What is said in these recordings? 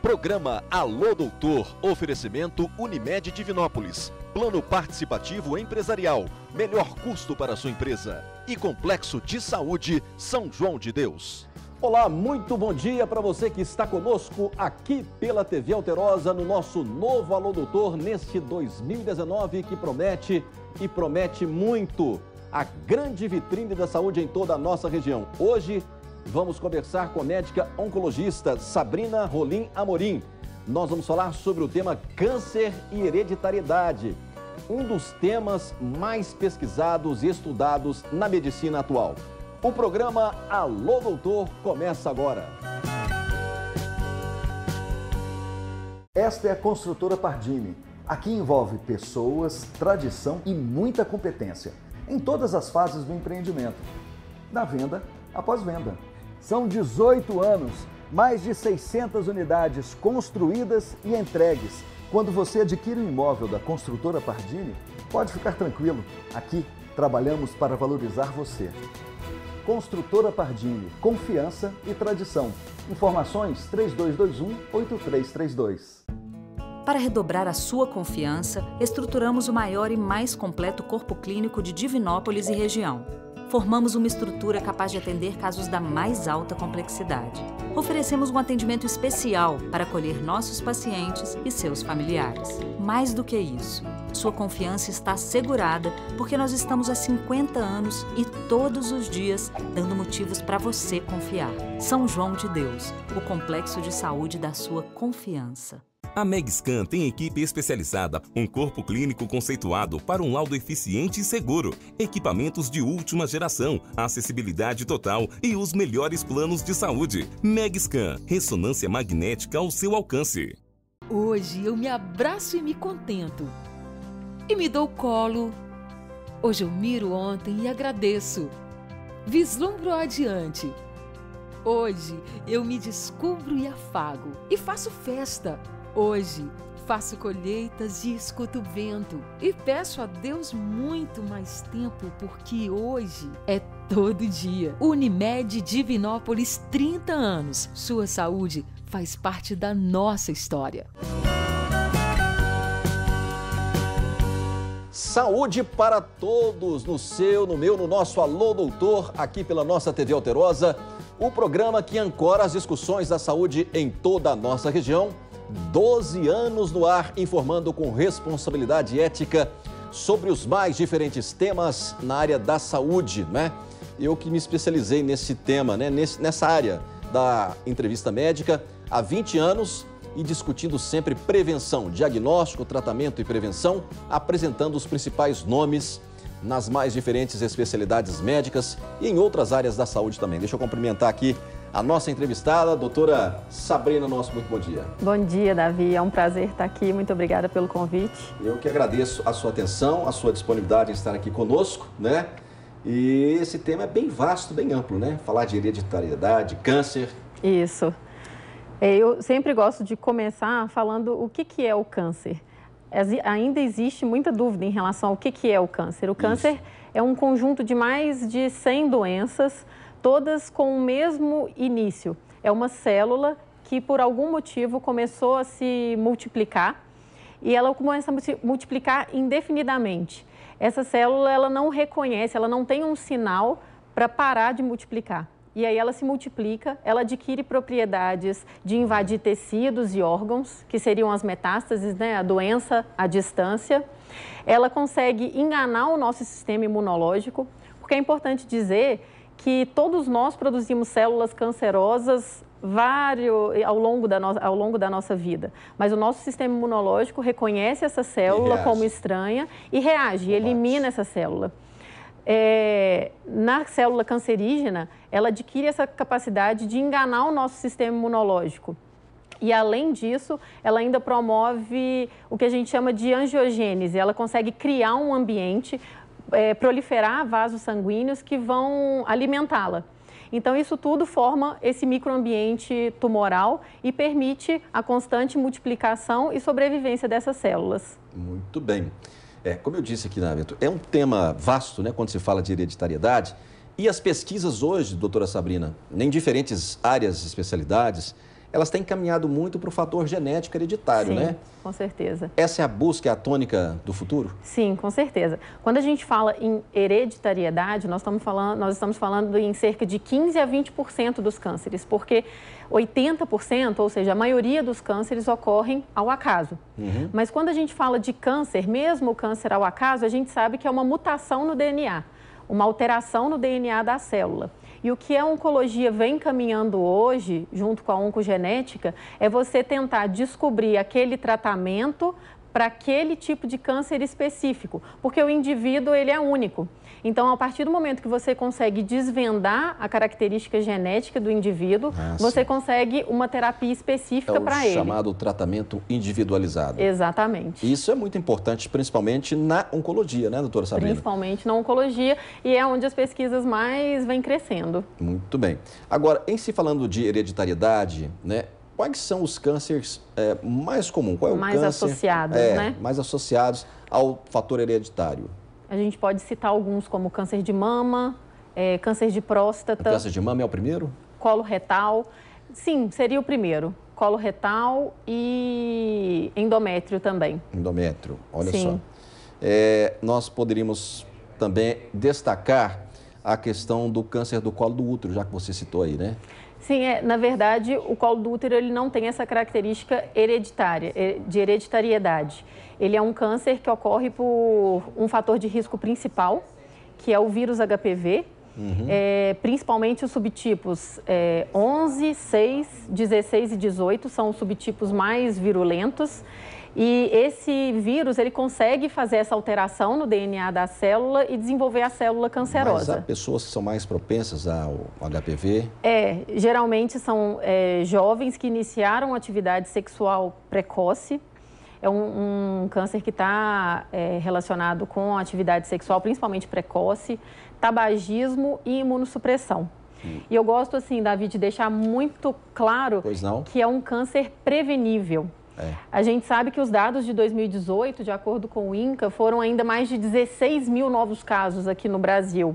Programa Alô Doutor, oferecimento Unimed Divinópolis, plano participativo empresarial, melhor custo para a sua empresa e Complexo de Saúde São João de Deus. Olá, muito bom dia para você que está conosco aqui pela TV Alterosa no nosso novo Alô Doutor neste 2019 que promete e promete muito a grande vitrine da saúde em toda a nossa região. Hoje vamos conversar com a médica oncologista Sabrina Rolim Amorim. Nós vamos falar sobre o tema câncer e hereditariedade, um dos temas mais pesquisados e estudados na medicina atual. O programa Alô Doutor começa agora. Esta é a construtora Pardini. Aqui envolve pessoas, tradição e muita competência em todas as fases do empreendimento, da venda após venda. São 18 anos, mais de 600 unidades construídas e entregues. Quando você adquire um imóvel da construtora Pardini, pode ficar tranquilo. Aqui trabalhamos para valorizar você. Construtora Pardini, confiança e tradição. Informações 3221-8332. Para redobrar a sua confiança, estruturamos o maior e mais completo corpo clínico de Divinópolis e região. Formamos uma estrutura capaz de atender casos da mais alta complexidade. Oferecemos um atendimento especial para acolher nossos pacientes e seus familiares. Mais do que isso, sua confiança está assegurada porque nós estamos há 50 anos e todos os dias dando motivos para você confiar. São João de Deus, o complexo de saúde da sua confiança. A Megscan tem equipe especializada, um corpo clínico conceituado para um laudo eficiente e seguro, equipamentos de última geração, acessibilidade total e os melhores planos de saúde. Megscan, ressonância magnética ao seu alcance. Hoje eu me abraço e me contento. E me dou colo. Hoje eu miro ontem e agradeço. Vislumbro adiante. Hoje eu me descubro e afago. E faço festa. Hoje, faço colheitas e escuto o vento e peço a Deus muito mais tempo porque hoje é todo dia. Unimed Divinópolis, 30 anos. Sua saúde faz parte da nossa história. Saúde para todos, no seu, no meu, no nosso Alô Doutor, aqui pela nossa TV Alterosa, o programa que ancora as discussões da saúde em toda a nossa região. 12 anos no ar, informando com responsabilidade ética sobre os mais diferentes temas na área da saúde, né? Eu que me especializei nesse tema, né? Nessa área da entrevista médica há 20 anos e discutindo sempre prevenção, diagnóstico, tratamento e prevenção, apresentando os principais nomes nas mais diferentes especialidades médicas e em outras áreas da saúde também. Deixa eu cumprimentar aqui a nossa entrevistada, a doutora Sabrina, muito bom dia. Bom dia, Davi. É um prazer estar aqui. Muito obrigada pelo convite. Eu que agradeço a sua atenção, a sua disponibilidade em estar aqui conosco, né? E esse tema é bem vasto, bem amplo, né? Falar de hereditariedade, câncer. Isso. Eu sempre gosto de começar falando o que é o câncer. Ainda existe muita dúvida em relação ao que é o câncer. O câncer é um conjunto de mais de 100 doenças, todas com o mesmo início. É uma célula que, por algum motivo, começou a se multiplicar e ela começa a se multiplicar indefinidamente. Essa célula, ela não reconhece, ela não tem um sinal para parar de multiplicar. E aí ela se multiplica, ela adquire propriedades de invadir tecidos e órgãos, que seriam as metástases, né? A doença à distância. Ela consegue enganar o nosso sistema imunológico, porque é importante dizer que todos nós produzimos células cancerosas ao longo da nossa vida. Mas o nosso sistema imunológico reconhece essa célula como estranha e reage, elimina essa célula. Na célula cancerígena, ela adquire essa capacidade de enganar o nosso sistema imunológico. E, além disso, ela ainda promove o que a gente chama de angiogênese. Ela consegue criar um ambiente, proliferar vasos sanguíneos que vão alimentá-la. Então, isso tudo forma esse microambiente tumoral e permite a constante multiplicação e sobrevivência dessas células. Muito bem. Como eu disse aqui na abertura, é um tema vasto, né, quando se fala de hereditariedade. E as pesquisas hoje, doutora Sabrina, em diferentes áreas e especialidades, elas têm caminhado muito para o fator genético hereditário, Sim, né? Com certeza. Essa é a busca, é a tônica do futuro? Sim, com certeza. Quando a gente fala em hereditariedade, nós estamos falando em cerca de 15 a 20% dos cânceres, porque 80%, ou seja, a maioria dos cânceres ocorrem ao acaso. Mas quando a gente fala de câncer, mesmo o câncer ao acaso, a gente sabe que é uma mutação no DNA, uma alteração no DNA da célula. E o que a oncologia vem caminhando hoje, junto com a oncogenética, é você tentar descobrir aquele tratamento para aquele tipo de câncer específico, porque o indivíduo ele é único. Então, a partir do momento que você consegue desvendar a característica genética do indivíduo, você consegue uma terapia específica para ele. É o chamado tratamento individualizado. Exatamente. Isso é muito importante, principalmente na oncologia, né, doutora Sabrina? Principalmente na oncologia, e é onde as pesquisas mais vêm crescendo. Muito bem. Agora, em se falando de hereditariedade, né, quais são os cânceres mais comuns? Qual é o mais câncer, associados, né? mais associados ao fator hereditário? A gente pode citar alguns como câncer de mama, câncer de próstata. O câncer de mama é o primeiro? Colo retal. Sim, seria o primeiro. Colo retal e endométrio também. Endométrio, olha Sim. só. Nós poderíamos também destacar a questão do câncer do colo do útero, já que você citou aí, né? Sim, na verdade, o colo do útero ele não tem essa característica hereditária, de hereditariedade. Ele é um câncer que ocorre por um fator de risco principal, que é o vírus HPV, principalmente os subtipos 11, 6, 16 e 18 são os subtipos mais virulentos. E esse vírus, ele consegue fazer essa alteração no DNA da célula e desenvolver a célula cancerosa. Mas há pessoas que são mais propensas ao HPV? Geralmente são jovens que iniciaram atividade sexual precoce. É um câncer que está relacionado com a atividade sexual, principalmente precoce, tabagismo e imunossupressão. E eu gosto, assim, Davi, de deixar muito claro que é um câncer prevenível. A gente sabe que os dados de 2018, de acordo com o INCA, foram ainda mais de 16 mil novos casos aqui no Brasil.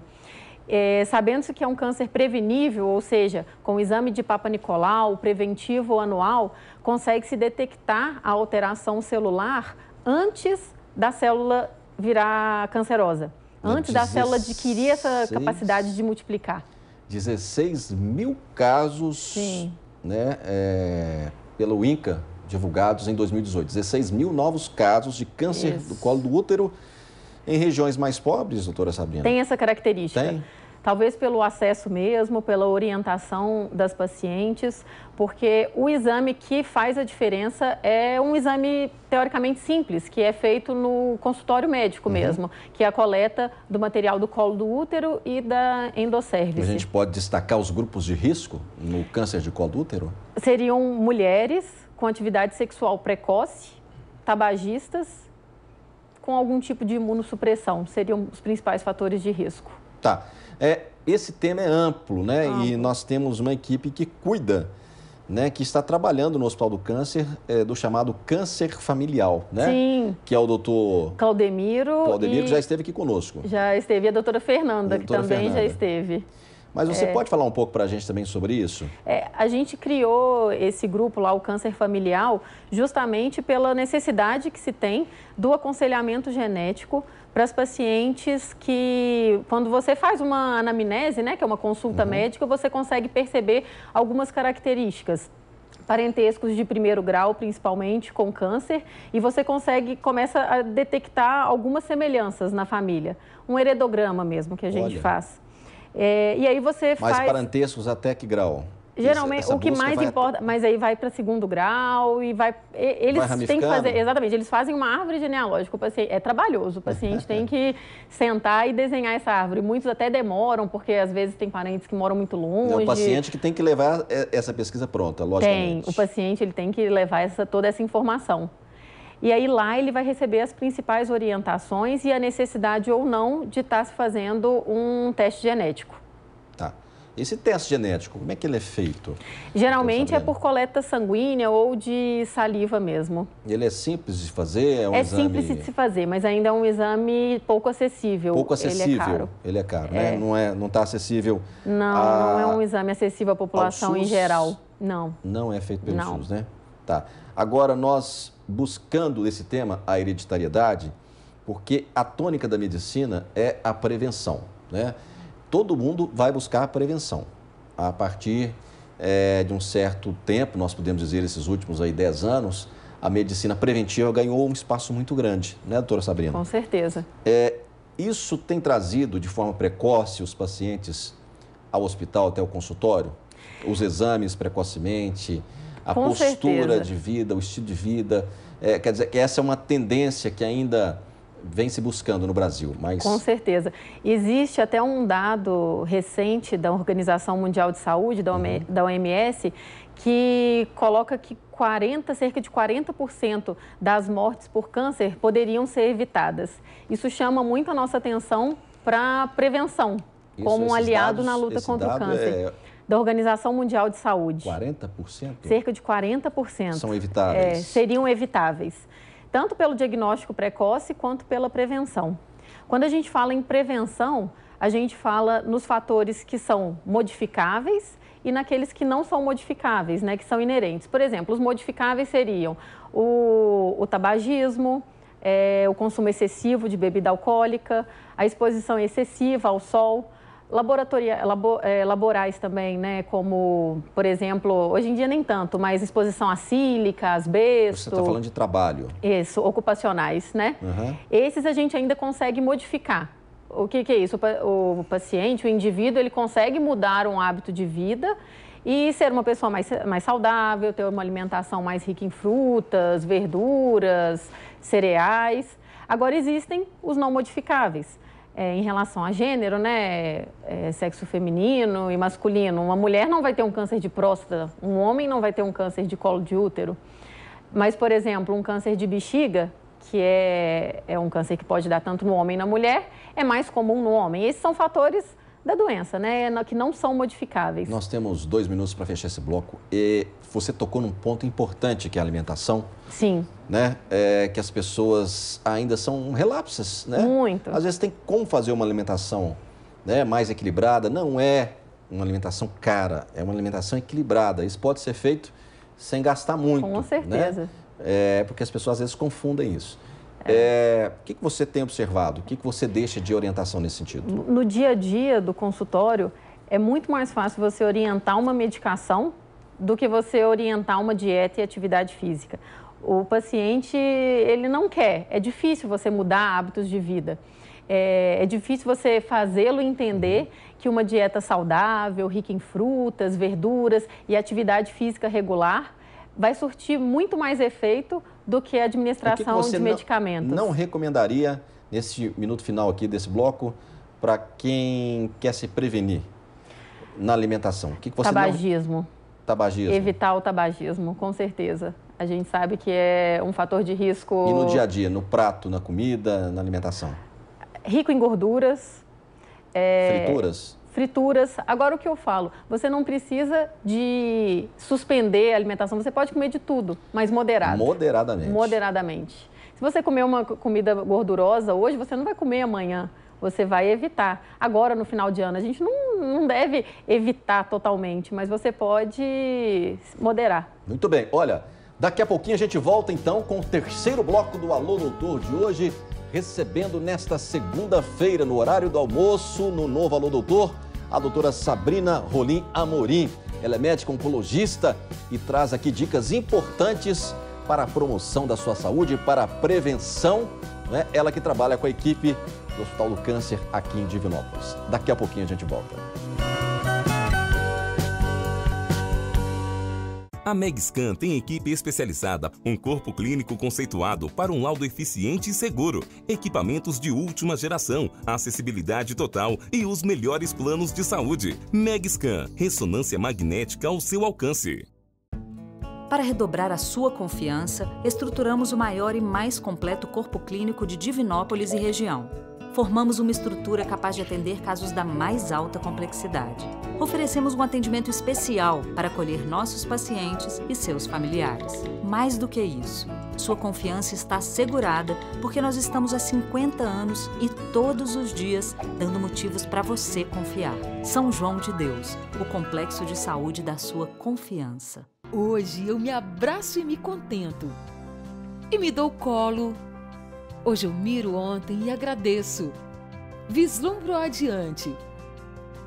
Sabendo-se que é um câncer prevenível, ou seja, com o exame de Papa Nicolau, preventivo anual, consegue-se detectar a alteração celular antes da célula virar cancerosa, antes da célula adquirir essa capacidade de multiplicar. 16 mil casos, né, pelo INCA, divulgados em 2018. 16 mil novos casos de câncer do colo do útero em regiões mais pobres, doutora Sabrina? Tem essa característica. Tem? Talvez pelo acesso mesmo, pela orientação das pacientes, porque o exame que faz a diferença é um exame teoricamente simples, que é feito no consultório médico mesmo, que é a coleta do material do colo do útero e da endocérvice. A gente pode destacar os grupos de risco no câncer de colo do útero? Seriam mulheres com atividade sexual precoce, tabagistas, com algum tipo de imunossupressão, seriam os principais fatores de risco. Tá. Esse tema é amplo, né? E nós temos uma equipe que cuida, né? Que está trabalhando no Hospital do Câncer, do chamado câncer familiar, né? Sim. Que é o doutor Claudemiro. Claudemiro, que já esteve aqui conosco. Já esteve, a doutora Fernanda, que também já esteve. Mas você pode falar um pouco para a gente também sobre isso? A gente criou esse grupo lá, o Câncer Familiar, justamente pela necessidade que se tem do aconselhamento genético para as pacientes que, quando você faz uma anamnese, né, que é uma consulta médica, você consegue perceber algumas características. Parentescos de primeiro grau, principalmente, com câncer, e você começa a detectar algumas semelhanças na família. Um heredograma mesmo que a gente faz. E aí você faz... Mas parentescos até que grau? Geralmente, o que mais importa, mas aí vai para segundo grau e vai... Eles têm que fazer... Exatamente, eles fazem uma árvore genealógica. O paciente, é trabalhoso, o paciente tem que sentar e desenhar essa árvore. Muitos até demoram, porque às vezes tem parentes que moram muito longe. É o paciente que tem que levar essa pesquisa pronta, logicamente. Tem, o paciente ele tem que levar toda essa informação. E aí lá ele vai receber as principais orientações e a necessidade ou não de estar se fazendo um teste genético. Tá. Esse teste genético, como é que ele é feito? Geralmente é por coleta sanguínea ou de saliva mesmo. Ele é simples de fazer? É simples de se fazer, mas ainda é um exame pouco acessível. Pouco acessível. Ele é caro, né? Não está acessível. Não é um exame acessível à população em geral. Não. Não é feito pelo SUS, né? Tá. Agora, nós buscando esse tema, a hereditariedade, porque a tônica da medicina é a prevenção, né? Todo mundo vai buscar a prevenção. A partir de um certo tempo, nós podemos dizer esses últimos 10 anos, a medicina preventiva ganhou um espaço muito grande, né, doutora Sabrina? Com certeza. Isso tem trazido de forma precoce os pacientes ao hospital, até o consultório? Os exames precocemente, a postura de vida, o estilo de vida. Quer dizer, que essa é uma tendência que ainda vem se buscando no Brasil. Mas... Com certeza. Existe até um dado recente da Organização Mundial de Saúde, da OMS, que coloca que cerca de 40% das mortes por câncer poderiam ser evitadas. Isso chama muito a nossa atenção para a prevenção, como um aliado na luta contra o câncer. Da Organização Mundial de Saúde. 40%? Cerca de 40%. São evitáveis? Seriam evitáveis, tanto pelo diagnóstico precoce quanto pela prevenção. Quando a gente fala em prevenção, a gente fala nos fatores que são modificáveis e naqueles que não são modificáveis, né, que são inerentes. Por exemplo, os modificáveis seriam o tabagismo, o consumo excessivo de bebida alcoólica, a exposição excessiva ao sol, laborais também, né? Como, por exemplo, hoje em dia nem tanto, mas exposição a sílica, asbesto. Você está falando de trabalho. Isso, ocupacionais, né? Esses a gente ainda consegue modificar. O que é isso? O paciente, o indivíduo, ele consegue mudar um hábito de vida e ser uma pessoa mais saudável, ter uma alimentação mais rica em frutas, verduras, cereais. Agora, existem os não modificáveis. Em relação a gênero, né, sexo feminino e masculino. Uma mulher não vai ter um câncer de próstata, um homem não vai ter um câncer de colo de útero. Mas, por exemplo, um câncer de bexiga, que é um câncer que pode dar tanto no homem e na mulher, é mais comum no homem. Esses são fatores da doença, né, que não são modificáveis. Nós temos 2 minutos para fechar esse bloco e você tocou num ponto importante que é a alimentação. Sim. Né? Que as pessoas ainda são relapsas, né? Muito. Às vezes tem como fazer uma alimentação, né, mais equilibrada. Não é uma alimentação cara, é uma alimentação equilibrada. Isso pode ser feito sem gastar muito. Com certeza. Né? Porque as pessoas às vezes confundem isso. O que você tem observado? O que você deixa de orientação nesse sentido? No dia a dia do consultório, é muito mais fácil você orientar uma medicação do que você orientar uma dieta e atividade física. O paciente, ele não quer, é difícil você mudar hábitos de vida. É difícil você fazê-lo entender que uma dieta saudável, rica em frutas, verduras e atividade física regular vai surtir muito mais efeito do que a administração de medicamentos. Não recomendaria, nesse minuto final aqui desse bloco, para quem quer se prevenir na alimentação? O que você Tabagismo. Tabagismo. Evitar o tabagismo, com certeza. A gente sabe que é um fator de risco... E no dia a dia, no prato, na comida, na alimentação? Rico em gorduras. Frituras? Frituras. Agora, o que eu falo? Você não precisa de suspender a alimentação. Você pode comer de tudo, mas moderado. Moderadamente. Moderadamente. Se você comer uma comida gordurosa hoje, você não vai comer amanhã. Você vai evitar. Agora, no final de ano, a gente não deve evitar totalmente, mas você pode moderar. Muito bem. Olha, daqui a pouquinho a gente volta, então, com o terceiro bloco do Alô Doutor de hoje, recebendo nesta segunda-feira, no horário do almoço, no novo Alô Doutor, a doutora Sabrina Rolim Amorim. Ela é médica oncologista e traz aqui dicas importantes para a promoção da sua saúde, para a prevenção, né? Ela que trabalha com a equipe do Hospital do Câncer aqui em Divinópolis. Daqui a pouquinho a gente volta. A Megscan tem equipe especializada, um corpo clínico conceituado para um laudo eficiente e seguro, equipamentos de última geração, acessibilidade total e os melhores planos de saúde. Megscan, ressonância magnética ao seu alcance. Para redobrar a sua confiança, estruturamos o maior e mais completo corpo clínico de Divinópolis e região. Formamos uma estrutura capaz de atender casos da mais alta complexidade. Oferecemos um atendimento especial para acolher nossos pacientes e seus familiares. Mais do que isso, sua confiança está assegurada porque nós estamos há 50 anos e todos os dias dando motivos para você confiar. São João de Deus, o complexo de saúde da sua confiança. Hoje eu me abraço e me contento. E me dou colo. Hoje eu miro ontem e agradeço. Vislumbro adiante.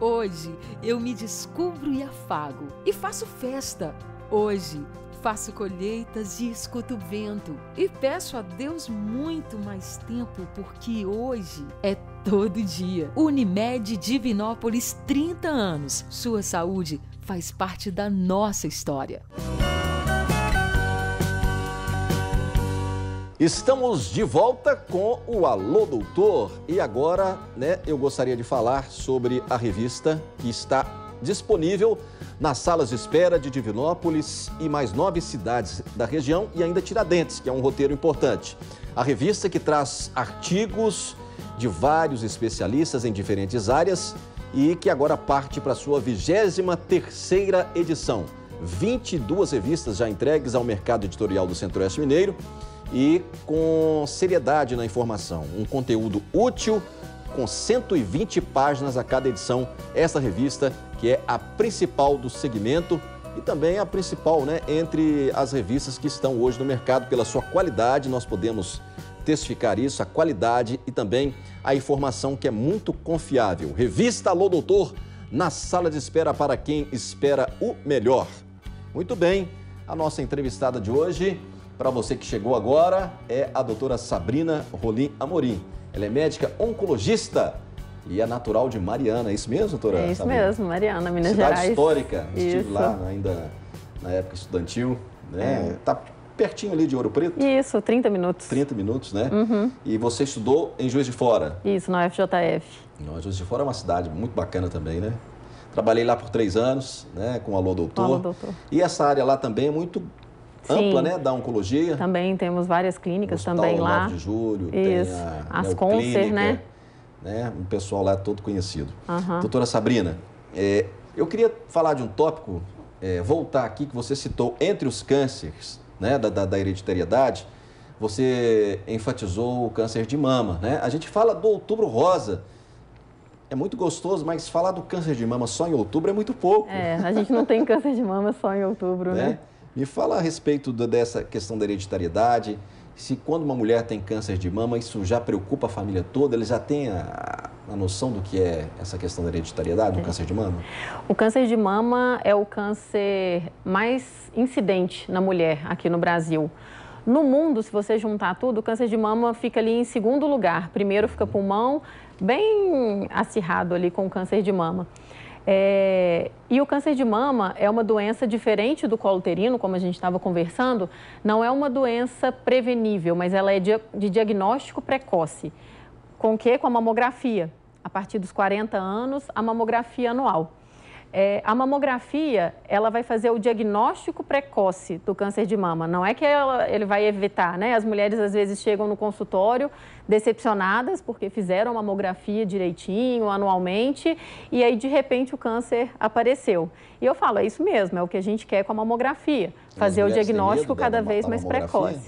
Hoje eu me descubro e afago. E faço festa. Hoje faço colheitas e escuto o vento. E peço a Deus muito mais tempo, porque hoje é todo dia. Unimed Divinópolis, 30 anos. Sua saúde faz parte da nossa história. Estamos de volta com o Alô Doutor e agora, eu gostaria de falar sobre a revista que está disponível nas salas de espera de Divinópolis e mais 9 cidades da região e ainda Tiradentes, que é um roteiro importante. A revista que traz artigos de vários especialistas em diferentes áreas e que agora parte para a sua 23ª edição. 22 revistas já entregues ao mercado editorial do Centro-Oeste Mineiro e com seriedade na informação. Um conteúdo útil com 120 páginas a cada edição. Essa revista que é a principal do segmento e também a principal, entre as revistas que estão hoje no mercado pela sua qualidade. Nós podemos testificar isso, a qualidade e também a informação que é muito confiável. Revista Alô Doutor, na sala de espera para quem espera o melhor. Muito bem, a nossa entrevistada de hoje, para você que chegou agora, é a doutora Sabrina Rolim Amorim. Ela é médica oncologista e é natural de Mariana, é isso mesmo, doutora? É isso Sabrina? mesmo, Mariana, Minas Cidade Gerais. histórica, estive Isso. lá ainda na época estudantil, Tá pertinho ali de Ouro Preto. Isso, 30 minutos. 30 minutos, né? Uhum. E você estudou em Juiz de Fora? Isso, na UFJF. Não, Juiz de Fora é uma cidade muito bacana também, né? Trabalhei lá por 3 anos, com o Alô Doutor. Alô Doutor. E essa área lá também é muito ampla, da oncologia. Também temos várias clínicas Hospital também lá. 9 de Julho, Isso. tem a As Neoclínica, Concer, um pessoal lá todo conhecido. Uhum. Doutora Sabrina, eu queria falar de um tópico, voltar aqui, que você citou entre os cânceres, da hereditariedade, você enfatizou o câncer de mama, A gente fala do Outubro Rosa, é muito gostoso, mas falar do câncer de mama só em outubro é muito pouco. A gente não tem câncer de mama só em outubro, né? Me fala a respeito dessa questão da hereditariedade, se quando uma mulher tem câncer de mama, isso já preocupa a família toda, eles já têm a noção do que é essa questão da hereditariedade, do câncer de mama? O câncer de mama é o câncer mais incidente na mulher aqui no Brasil. No mundo, se você juntar tudo, o câncer de mama fica ali em segundo lugar. Primeiro fica pulmão, bem acirrado ali com o câncer de mama. E o câncer de mama é uma doença diferente do colo uterino, como a gente estava conversando, não é uma doença prevenível, mas ela é de diagnóstico precoce. Com o quê? Com a mamografia. A partir dos 40 anos, a mamografia anual. A mamografia, ela vai fazer o diagnóstico precoce do câncer de mama. Não é que ele vai evitar, As mulheres, às vezes, chegam no consultório decepcionadas porque fizeram a mamografia direitinho, anualmente, e aí, de repente, o câncer apareceu. E eu falo, é isso mesmo, é o que a gente quer com a mamografia. Fazer o diagnóstico cada vez mais precoce.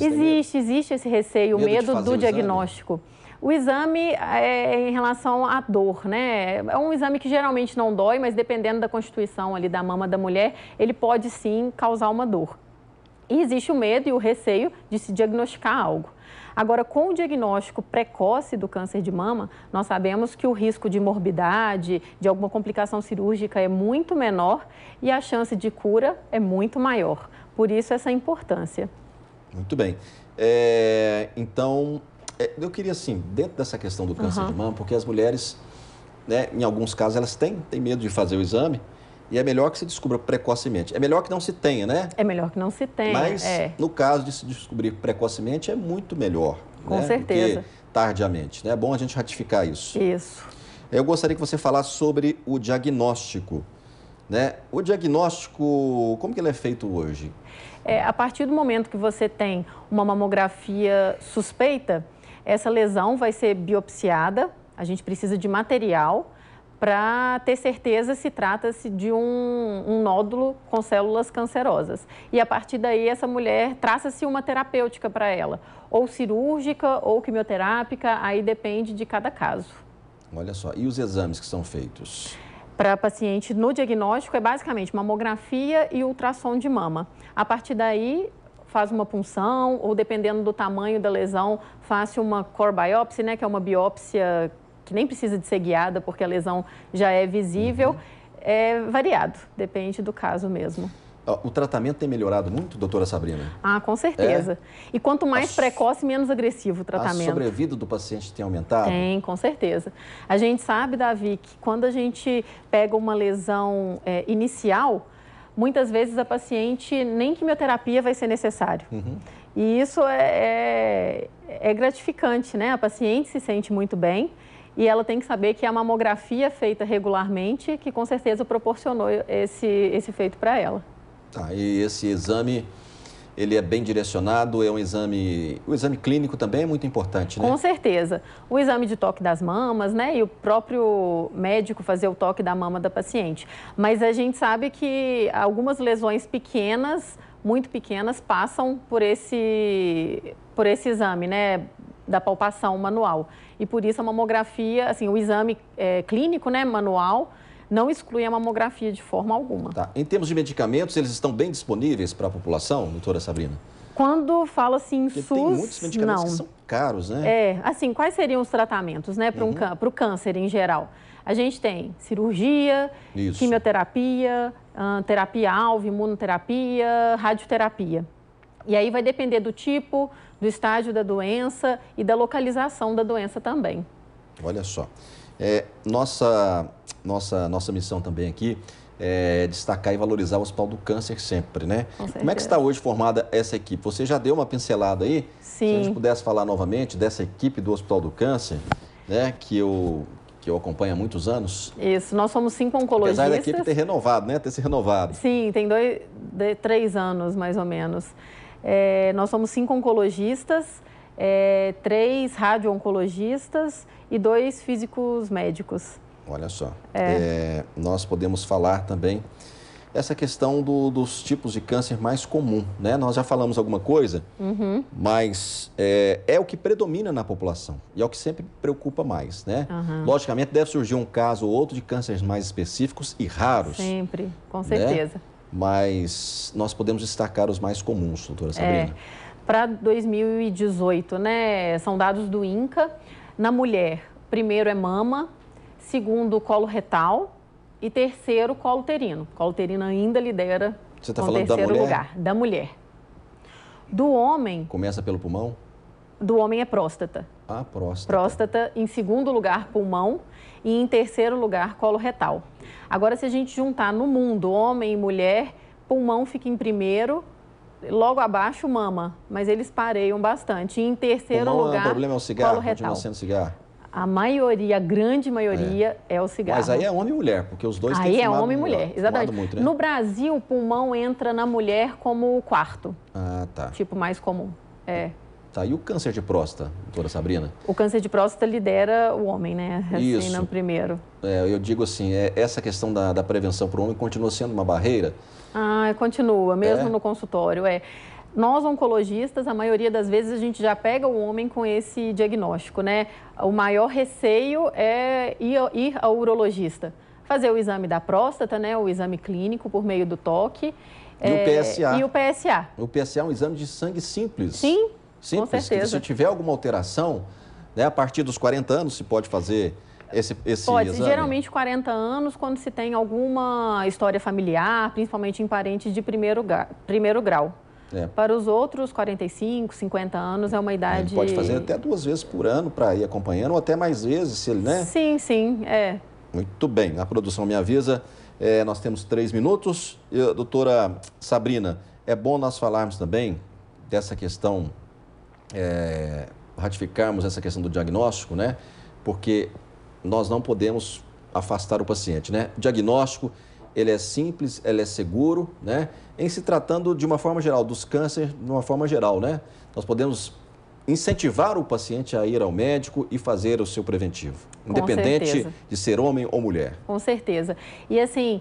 Existe esse receio, o medo do diagnóstico. O exame é em relação à dor, É um exame que geralmente não dói, mas dependendo da constituição ali da mama da mulher, ele pode sim causar uma dor. E existe o medo e o receio de se diagnosticar algo. Agora, com o diagnóstico precoce do câncer de mama, nós sabemos que o risco de morbidade, de alguma complicação cirúrgica é muito menor e a chance de cura é muito maior. Por isso, essa importância. Muito bem. Então, eu queria, assim, dentro dessa questão do câncer de mama, porque as mulheres, em alguns casos, elas têm medo de fazer o exame e é melhor que se descubra precocemente. É melhor que não se tenha, É melhor que não se tenha, Mas, no caso de se descobrir precocemente, é muito melhor. Com certeza. Do que tardiamente. É bom a gente ratificar isso. Isso. Eu gostaria que você falasse sobre o diagnóstico. O diagnóstico, como que ele é feito hoje? A partir do momento que você tem uma mamografia suspeita, essa lesão vai ser biopsiada, a gente precisa de material para ter certeza se trata-se de um nódulo com células cancerosas. E a partir daí, essa mulher traça-se uma terapêutica para ela, ou cirúrgica ou quimioterápica, aí depende de cada caso. Olha só, e os exames que são feitos? Para paciente, no diagnóstico, é basicamente mamografia e ultrassom de mama. A partir daí, faz uma punção, ou dependendo do tamanho da lesão, faz uma core biopsy, né, que é uma biópsia que nem precisa de ser guiada, porque a lesão já é visível. É variado, depende do caso mesmo. O tratamento tem melhorado muito, doutora Sabrina? Ah, com certeza. E quanto mais precoce, menos agressivo o tratamento. A sobrevida do paciente tem aumentado? Tem, com certeza. A gente sabe, Davi, que quando a gente pega uma lesão inicial, muitas vezes a paciente nem quimioterapia vai ser necessário. E isso é gratificante, né? A paciente se sente muito bem. E ela tem que saber que a mamografia feita regularmente, que com certeza proporcionou esse efeito para ela. Tá, e esse exame, ele é bem direcionado, é um exame... O exame clínico também é muito importante, né? Com certeza. O exame de toque das mamas, né? E o próprio médico fazer o toque da mama da paciente. Mas a gente sabe que algumas lesões pequenas, muito pequenas, passam por esse exame, né? Da palpação manual. E por isso a mamografia, assim, o exame clínico, né, manual, não exclui a mamografia de forma alguma. Tá. Em termos de medicamentos, eles estão bem disponíveis para a população, doutora Sabrina? Quando fala-se em SUS, tem muitos medicamentos que são caros, né? Assim, quais seriam os tratamentos, né, para o câncer em geral? A gente tem cirurgia, quimioterapia, terapia-alvo, imunoterapia, radioterapia. E aí vai depender do tipo, do estágio da doença e da localização da doença também. Olha só, nossa missão também aqui é destacar e valorizar o Hospital do Câncer sempre, né? Como é que está hoje formada essa equipe? Você já deu uma pincelada aí? Sim. Se a gente pudesse falar novamente dessa equipe do Hospital do Câncer, né? Que eu acompanho há muitos anos. Isso, nós somos 5 oncologistas. Apesar da equipe ter renovado, né? Ter se renovado. Sim, tem 3 anos mais ou menos. Nós somos 5 oncologistas, 3 radio-oncologistas e 2 físicos médicos. Olha só, nós podemos falar também essa questão dos tipos de câncer mais comum, né? Nós já falamos alguma coisa, mas é o que predomina na população e é o que sempre preocupa mais, né? Logicamente deve surgir um caso ou outro de cânceres mais específicos e raros. Sempre, com certeza. Né? Mas nós podemos destacar os mais comuns, doutora Sabrina. Para 2018, né, são dados do INCA. Na mulher, primeiro é mama, segundo colo retal e terceiro colo uterino. O colo uterino ainda lidera Você tá com o falando terceiro da mulher? lugar. Da mulher. Do homem... Começa pelo pulmão? Do homem é próstata. Ah, próstata. Próstata, em segundo lugar, pulmão e em terceiro lugar, colo retal. Agora, se a gente juntar no mundo, homem e mulher, pulmão fica em primeiro, logo abaixo, mama. Mas eles pareiam bastante. E em terceiro lugar, o problema é o cigarro, colo retal. continua sendo cigarro? A maioria, a grande maioria, é o cigarro. Mas aí é homem e mulher, porque os dois têm Aí fumado, é homem e mulher, exatamente. Muito, né? No Brasil, o pulmão entra na mulher como o quarto. Ah, tá. Tipo mais comum. Tá, e o câncer de próstata, doutora Sabrina? O câncer de próstata lidera o homem, né? Assim, Isso. no primeiro. Eu digo assim, essa questão da prevenção para o homem continua sendo uma barreira? Continua, mesmo no consultório. Nós, oncologistas, a maioria das vezes a gente já pega o homem com esse diagnóstico, né? O maior receio é ir ao urologista. Fazer o exame da próstata, né? O exame clínico por meio do toque. E o PSA. E o PSA. O PSA é um exame de sangue simples. Sim, simples, com certeza. Que se tiver alguma alteração, né, a partir dos 40 anos se pode fazer esse pode, exame? Geralmente 40 anos, quando se tem alguma história familiar, principalmente em parentes de primeiro grau. Para os outros, 45, 50 anos é uma idade... Ele pode fazer até 2 vezes por ano para ir acompanhando, ou até mais vezes, se ele, né? Sim, Muito bem, a produção me avisa, nós temos 3 minutos. Doutora Sabrina, é bom nós falarmos também dessa questão, ratificarmos essa questão do diagnóstico, né? Porque nós não podemos afastar o paciente, né? O diagnóstico, ele é simples, ele é seguro, né? Em se tratando de uma forma geral, dos cânceres de uma forma geral, né? Nós podemos incentivar o paciente a ir ao médico e fazer o seu preventivo, independente de ser homem ou mulher. Com certeza. E assim,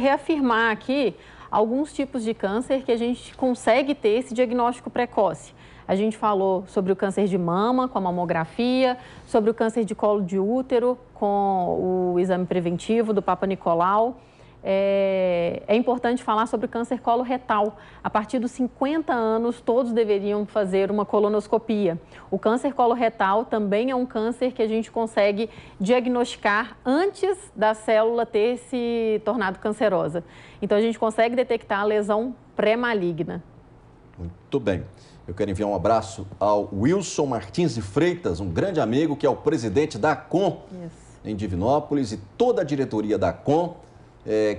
reafirmar aqui alguns tipos de câncer que a gente consegue ter esse diagnóstico precoce. A gente falou sobre o câncer de mama com a mamografia, sobre o câncer de colo de útero com o exame preventivo do Papa Nicolau. É importante falar sobre o câncer coloretal. A partir dos 50 anos, todos deveriam fazer uma colonoscopia. O câncer coloretal também é um câncer que a gente consegue diagnosticar antes da célula ter se tornado cancerosa. Então, a gente consegue detectar a lesão pré-maligna. Muito bem. Eu quero enviar um abraço ao Wilson Martins de Freitas, um grande amigo que é o presidente da ACOM em Divinópolis, e toda a diretoria da ACOM,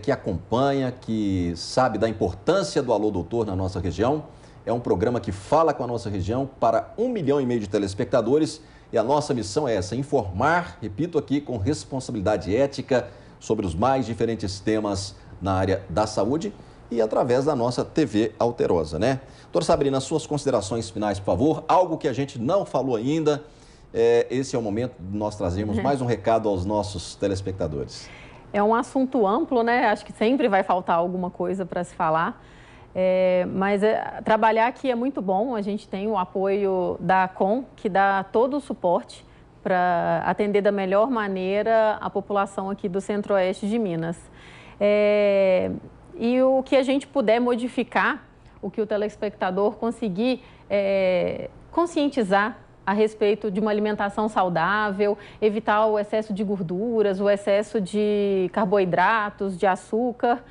que acompanha, que sabe da importância do Alô Doutor na nossa região. É um programa que fala com a nossa região para 1,5 milhão de telespectadores, e a nossa missão é essa: informar, repito aqui, com responsabilidade ética sobre os mais diferentes temas na área da saúde e através da nossa TV Alterosa, né? Doutora Sabrina, suas considerações finais, por favor. Algo que a gente não falou ainda, esse é o momento de nós trazermos mais um recado aos nossos telespectadores. É um assunto amplo, né? Acho que sempre vai faltar alguma coisa para se falar. Mas trabalhar aqui é muito bom. A gente tem o apoio da ACOM, que dá todo o suporte para atender da melhor maneira a população aqui do Centro-Oeste de Minas. E o que a gente puder modificar, o que o telespectador conseguir conscientizar a respeito de uma alimentação saudável, evitar o excesso de gorduras, o excesso de carboidratos, de açúcar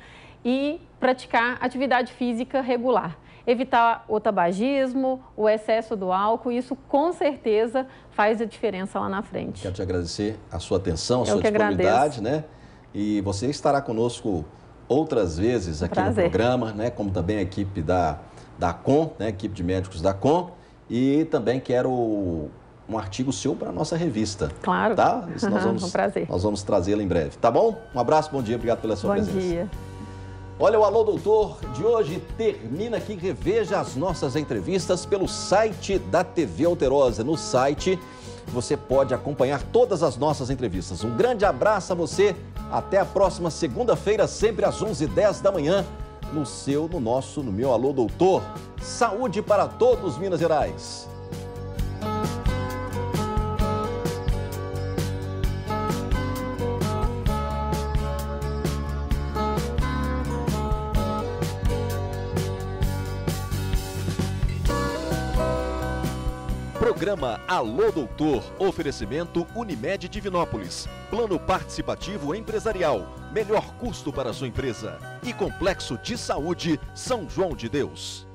e praticar atividade física regular. Evitar o tabagismo, o excesso do álcool, isso com certeza faz a diferença lá na frente. Quero te agradecer a sua atenção, a sua disponibilidade, né? E você estará conosco outras vezes aqui no programa, né? Como também a equipe da ACOM, né? A equipe de médicos da ACOM. E também quero um artigo seu para a nossa revista. Claro. Tá? Isso um prazer. Nós vamos trazê-la em breve. Tá bom? Um abraço, bom dia, obrigado pela sua presença. Bom dia. Olha, o Alô Doutor de hoje termina aqui. Reveja as nossas entrevistas pelo site da TV Alterosa. No site você pode acompanhar todas as nossas entrevistas. Um grande abraço a você. Até a próxima segunda-feira, sempre às 11h10 da manhã. No meu Alô Doutor. Saúde para todos, Minas Gerais. Programa Alô Doutor, oferecimento Unimed Divinópolis, plano participativo empresarial, melhor custo para a sua empresa e Complexo de Saúde São João de Deus.